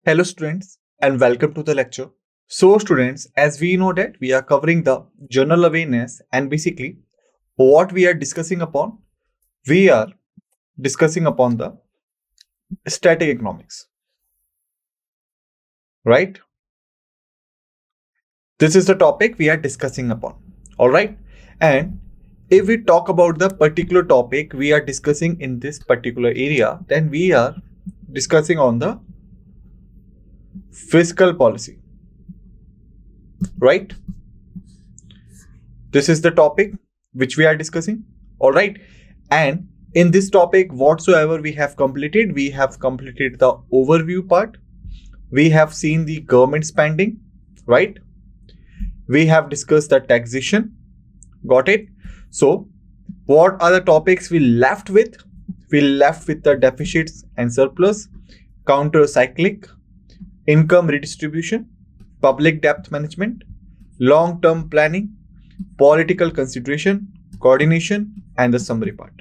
Hello students and welcome to the lecture. So students, as we know that we are covering the general awareness and basically what we are discussing upon the static economics, right? This is the topic we are discussing upon, all right? And if we talk about the particular topic we are discussing in this particular area, then we are discussing on the fiscal policy, right? This is the topic which we are discussing, all right? And in this topic, whatsoever we have completed the overview part. We have seen the government spending, right? We have discussed the taxation. Got it? So, what are the topics we left with? We left with the deficits and surplus, counter-cyclic, income redistribution, public debt management, long-term planning, political consideration, coordination, and the summary part.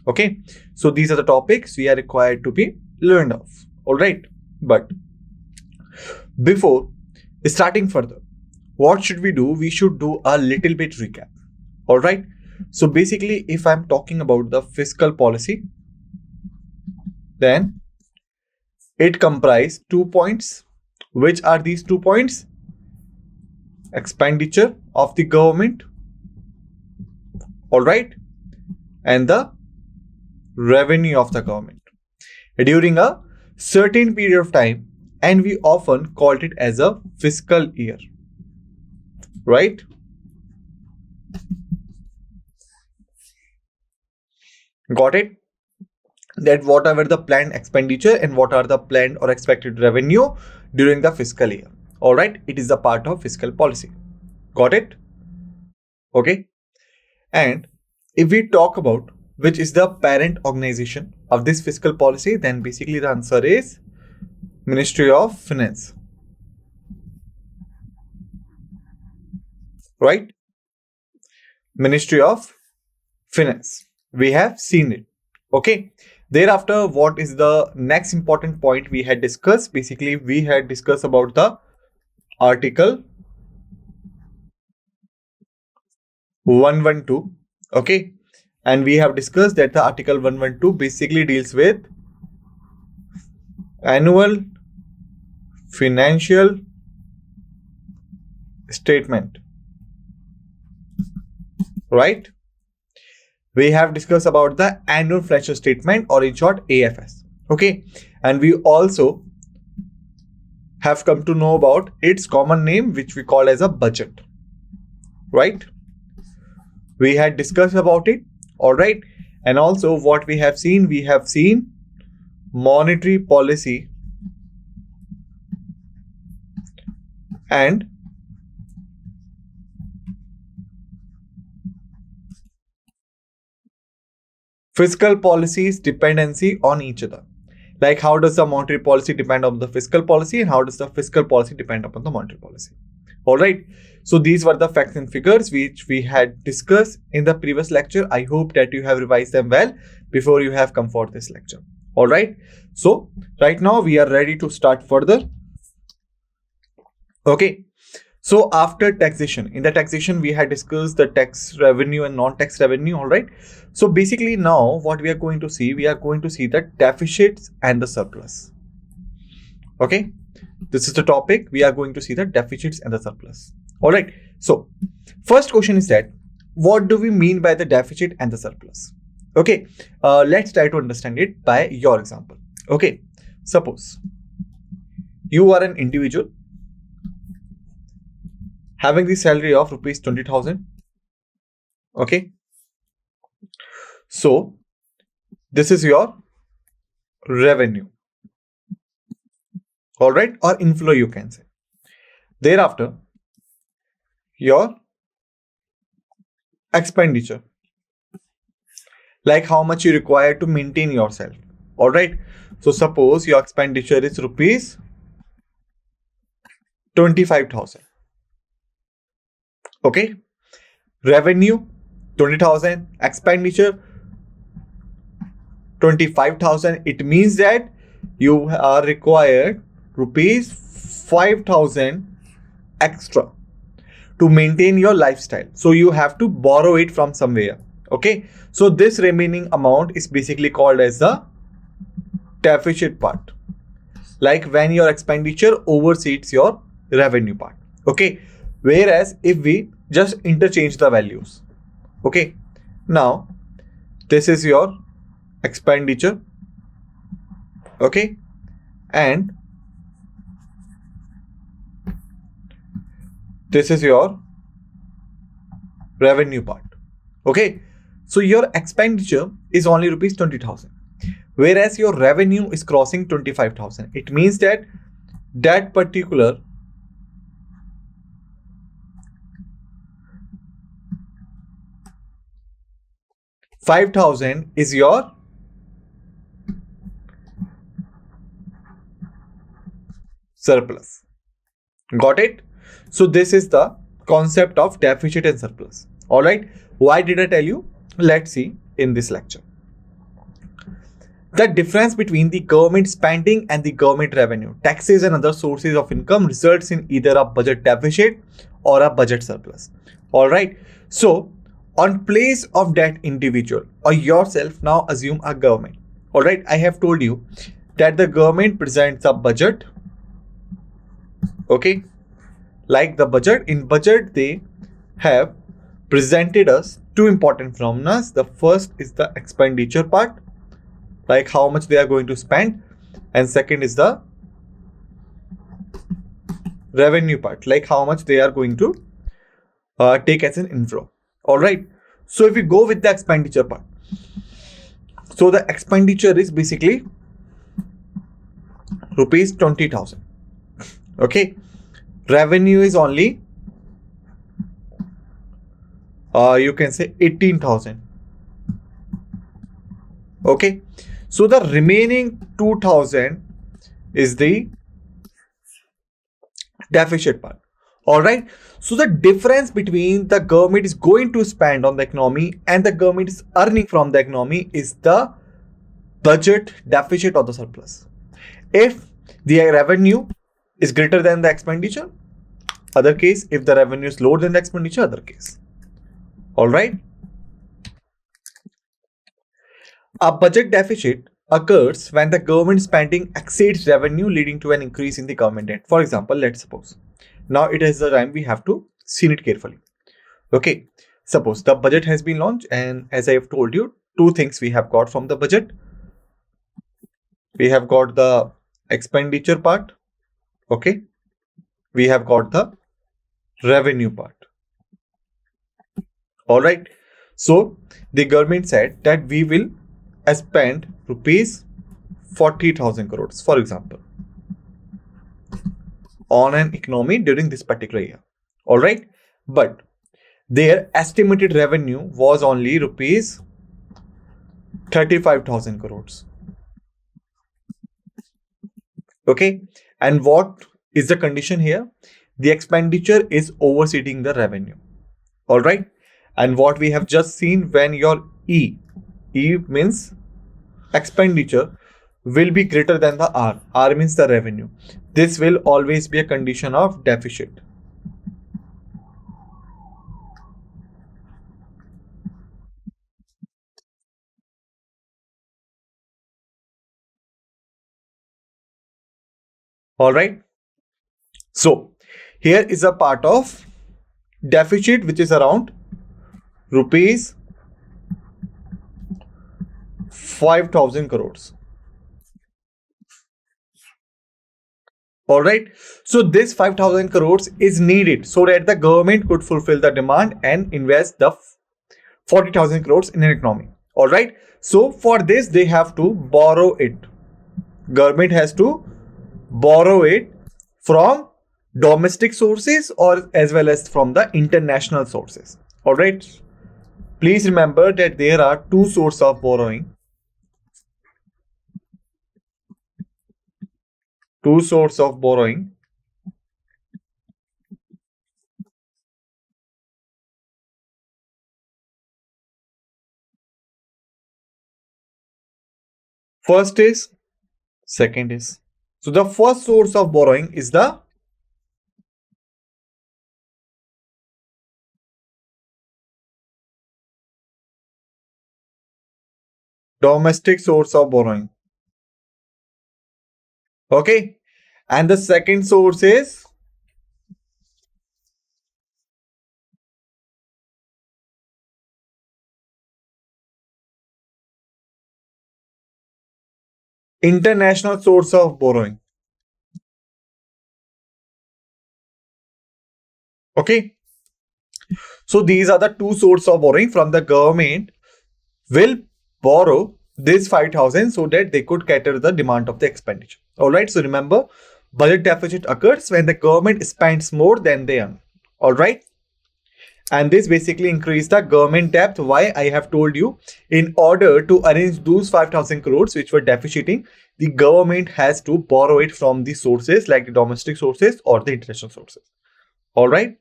Okay, so these are the topics we are required to be learned of. All right, but before starting further, what should we do? We should do a little bit recap. All right, so basically, if I'm talking about the fiscal policy, then it comprises 2 points. Which are these 2 points? Expenditure of the government, all right, and the revenue of the government during a certain period of time, and we often called it as a fiscal year, right? Got it? That whatever the planned expenditure and what are the planned or expected revenue during the fiscal year, all right, it is a part of fiscal policy. Got it? Okay. And if we talk about which is the parent organization of this fiscal policy, then basically the answer is Ministry of Finance, right? Ministry of Finance, we have seen it. Okay, thereafter, what is the next important point we had discussed? Basically, we had discussed about the article 112. Okay, and we have discussed that the article 112 basically deals with annual financial statement, right? We have discussed about the annual financial statement, or in short AFS. Okay, and we also have come to know about its common name, which we call as a budget, right? We had discussed about it, all right. And also what we have seen monetary policy and fiscal policies dependency on each other. Like, how does the monetary policy depend on the fiscal policy, and how does the fiscal policy depend upon the monetary policy? All right. So these were the facts and figures which we had discussed in the previous lecture. I hope that you have revised them well before you have come for this lecture. All right. So right now we are ready to start further. Okay. So after taxation, in the taxation we had discussed the tax revenue and non-tax revenue. All right. So basically now what we are going to see, the deficits and the surplus. Okay. This is the topic. We are going to see the deficits and the surplus. All right. So first question is that what do we mean by the deficit and the surplus? Okay. Let's try to understand it by your example. Okay. Suppose you are an individual having the salary of rupees 20,000. Okay. So this is your revenue. All right, or inflow you can say. Thereafter, your expenditure, like how much you require to maintain yourself. All right, so suppose your expenditure is rupees 25,000. Okay, revenue 20,000, expenditure 25,000. It means that you are required rupees 5,000 extra to maintain your lifestyle. So you have to borrow it from somewhere. Okay. So this remaining amount is basically called as the deficit part. Like when your expenditure oversees your revenue part. Okay. Whereas if we just interchange the values. Okay. Now this is your expenditure. Okay. And this is your revenue part. Okay. So your expenditure is only rupees 20,000. Whereas your revenue is crossing 25,000. It means that that particular $5,000 is your surplus. Got it? So this is the concept of deficit and surplus. All right. Why did I tell you? Let's see in this lecture. The difference between the government spending and the government revenue, taxes and other sources of income results in either a budget deficit or a budget surplus. All right. So on place of that individual or yourself, now assume a government. All right. I have told you that the government presents a budget. Okay. Like the budget, in budget they have presented us two important phenomena. The first is the expenditure part, like how much they are going to spend, and second is the revenue part, like how much they are going to take as an inflow. All right. So if we go with the expenditure part, so the expenditure is basically rupees 20,000. Okay. Revenue is only you can say 18,000. Okay. So the remaining 2,000 is the deficit part. All right. So the difference between the government is going to spend on the economy and the government is earning from the economy is the budget deficit or the surplus. If the revenue is greater than the expenditure, other case. If the revenue is lower than the expenditure, other case. All right. A budget deficit occurs when the government spending exceeds revenue, leading to an increase in the government debt. For example, let's suppose. Now it is the time we have to see it carefully. Okay. Suppose the budget has been launched, and as I have told you, two things we have got from the budget. We have got the expenditure part. Okay. We have got the revenue part. All right. So the government said that we will spend rupees 40,000 crores, for example, on an economy during this particular year. All right. But their estimated revenue was only rupees 35,000 crores. Okay. And what is the condition here? The expenditure is overseeding the revenue. All right. And what we have just seen, when your E means expenditure, will be greater than the R. R means the revenue. This will always be a condition of deficit. All right. So here is a part of deficit which is around rupees 5,000 crores. All right. So this 5,000 crores is needed so that the government could fulfill the demand and invest the 40,000 crores in an economy. All right. So for this, they have to borrow it. Government has to borrow it from domestic sources or as well as from the international sources. All right. Please remember that there are two sources of borrowing. Two sources of borrowing. First is, second is. So the first source of borrowing is the domestic source of borrowing. Okay. And the second source is international source of borrowing. Okay. So these are the two sources of borrowing. From the government will borrow this 5,000 so that they could cater the demand of the expenditure. All right. So remember, budget deficit occurs when the government spends more than they earn. All right. And this basically increase the government debt. Why? I have told you, in order to arrange those 5,000 crores which were deficiting, the government has to borrow it from the sources like the domestic sources or the international sources. All right.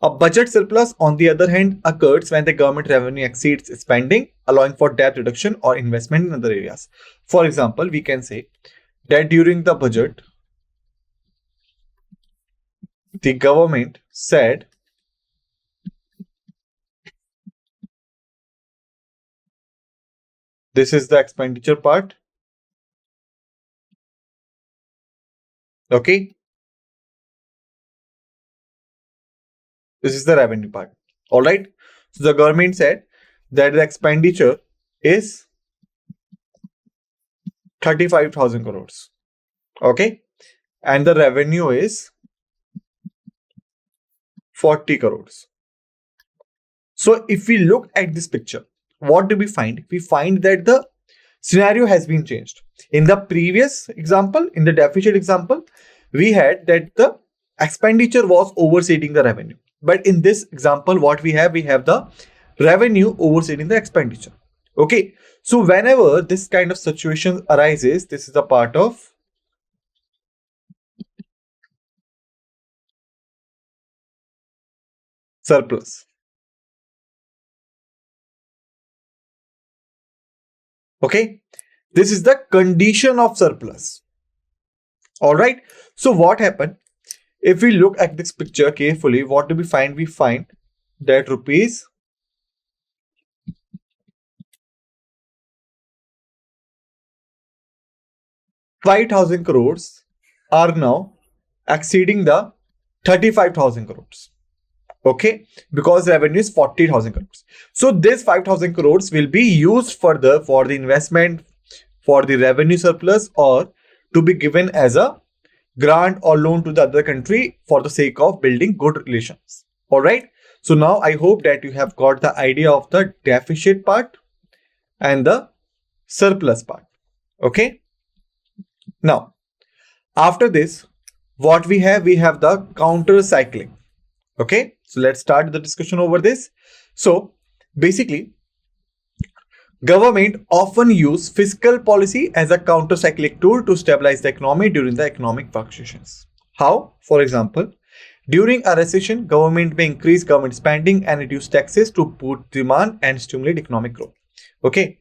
A budget surplus, on the other hand, occurs when the government revenue exceeds spending, allowing for debt reduction or investment in other areas. For example, we can say that during the budget, the government said this is the expenditure part. Okay. This is the revenue part. All right. So the government said that the expenditure is 35,000 crores. Okay. And the revenue is 40 crores. So if we look at this picture, what do we find? We find that the scenario has been changed. In the previous example, in the deficit example, we had that the expenditure was overseeding the revenue. But in this example, what we have the revenue overseeding the expenditure. Okay. So whenever this kind of situation arises, this is a part of surplus. Okay. This is the condition of surplus. All right. So what happened? If we look at this picture carefully, what do we find? We find that rupees 5,000 crores are now exceeding the 35,000 crores. Okay, because revenue is 40,000 crores. So this 5,000 crores will be used further for the investment, for the revenue surplus, or to be given as a grant or loan to the other country for the sake of building good relations. All right. So now I hope that you have got the idea of the deficit part and the surplus part. Okay. Now, after this, what we have the counter cycling. Okay. So let's start the discussion over this. So basically, government often use fiscal policy as a counter-cyclic tool to stabilize the economy during the economic fluctuations. How? For example, during a recession, government may increase government spending and reduce taxes to boost demand and stimulate economic growth. Okay.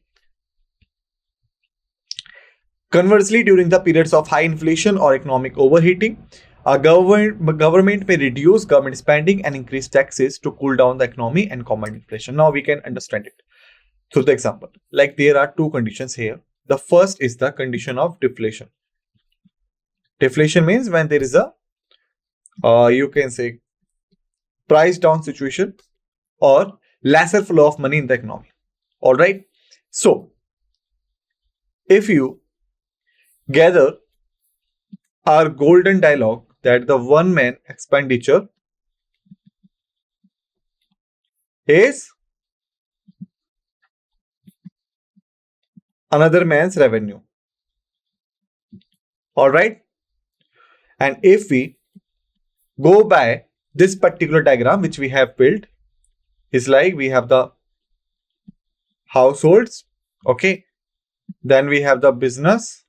Conversely, during the periods of high inflation or economic overheating, a government may reduce government spending and increase taxes to cool down the economy and combat inflation. Now we can understand it through the example. Like there are two conditions here. The first is the condition of deflation. Deflation means when there is a, you can say, price down situation or lesser flow of money in the economy. All right. So if you gather our golden dialogue that the one man expenditure is another man's revenue. All right. And if we go by this particular diagram which we have built, is like we have the households. Okay. Then we have the business,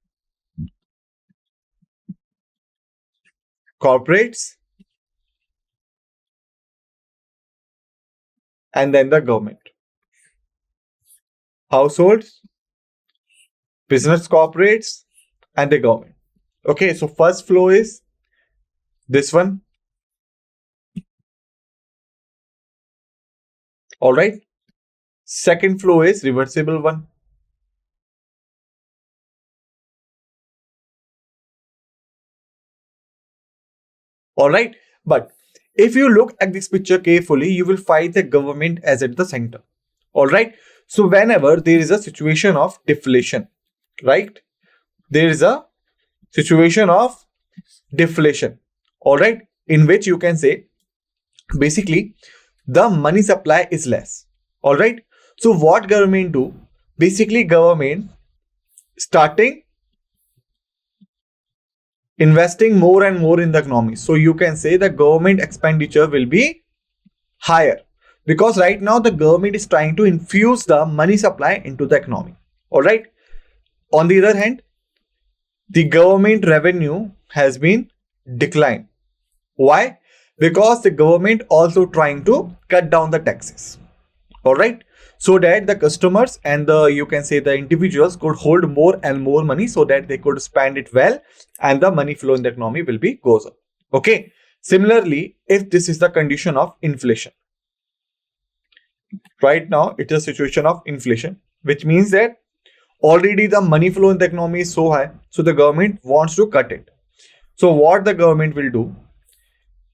corporates, and then the government. Households, business, corporates, and the government. Okay, so first flow is this one. All right. Second flow is reversible one. All right. But if you look at this picture carefully, you will find the government as at the center. All right. So whenever there is a situation of deflation, right? There is a situation of deflation. All right. In which you can say basically the money supply is less. All right. So what government do? Basically government starting investing more and more in the economy. So you can say the government expenditure will be higher because right now the government is trying to infuse the money supply into the economy. All right. On the other hand, the government revenue has been declined. Why? Because the government also trying to cut down the taxes. All right. So that the customers and the you can say the individuals could hold more and more money so that they could spend it well and the money flow in the economy will be goes up. Okay. Similarly, if this is the condition of inflation, right now it is a situation of inflation, which means that already the money flow in the economy is so high, so the government wants to cut it. So what the government will do?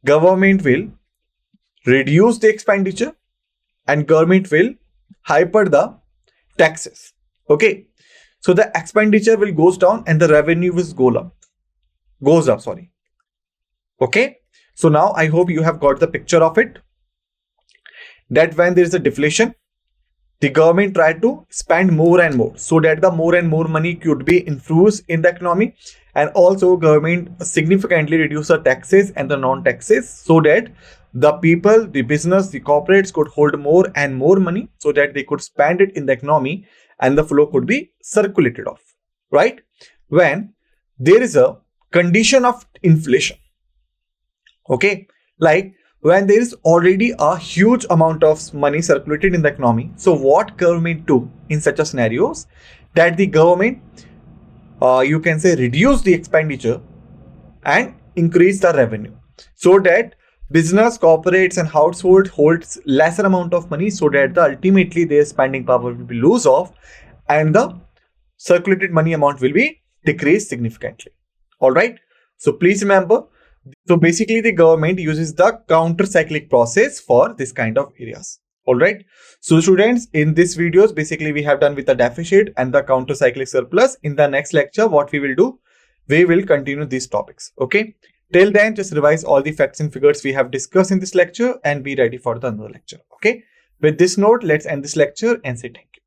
Government will reduce the expenditure and government will hyper the taxes. Okay. So the expenditure will goes down and the revenue will goes up. Sorry. Okay. So now I hope you have got the picture of it. That when there is a deflation, the government try to spend more and more so that the more and more money could be infused in the economy, and also government significantly reduce the taxes and the non-taxes so that the people, the business, the corporates could hold more and more money so that they could spend it in the economy and the flow could be circulated off, right? When there is a condition of inflation, okay, like when there is already a huge amount of money circulated in the economy, so what government do in such a scenarios? That the government, you can say, reduce the expenditure and increase the revenue so that business, corporates and household holds lesser amount of money so that ultimately their spending power will be lose off and the circulated money amount will be decreased significantly. All right. So please remember, so basically the government uses the counter-cyclic process for this kind of areas. All right. So students, in this videos, basically we have done with the deficit and the counter-cyclic surplus. In the next lecture, what we will do, we will continue these topics. Okay. Till then, just revise all the facts and figures we have discussed in this lecture and be ready for the another lecture. Okay. With this note, let's end this lecture and say thank you.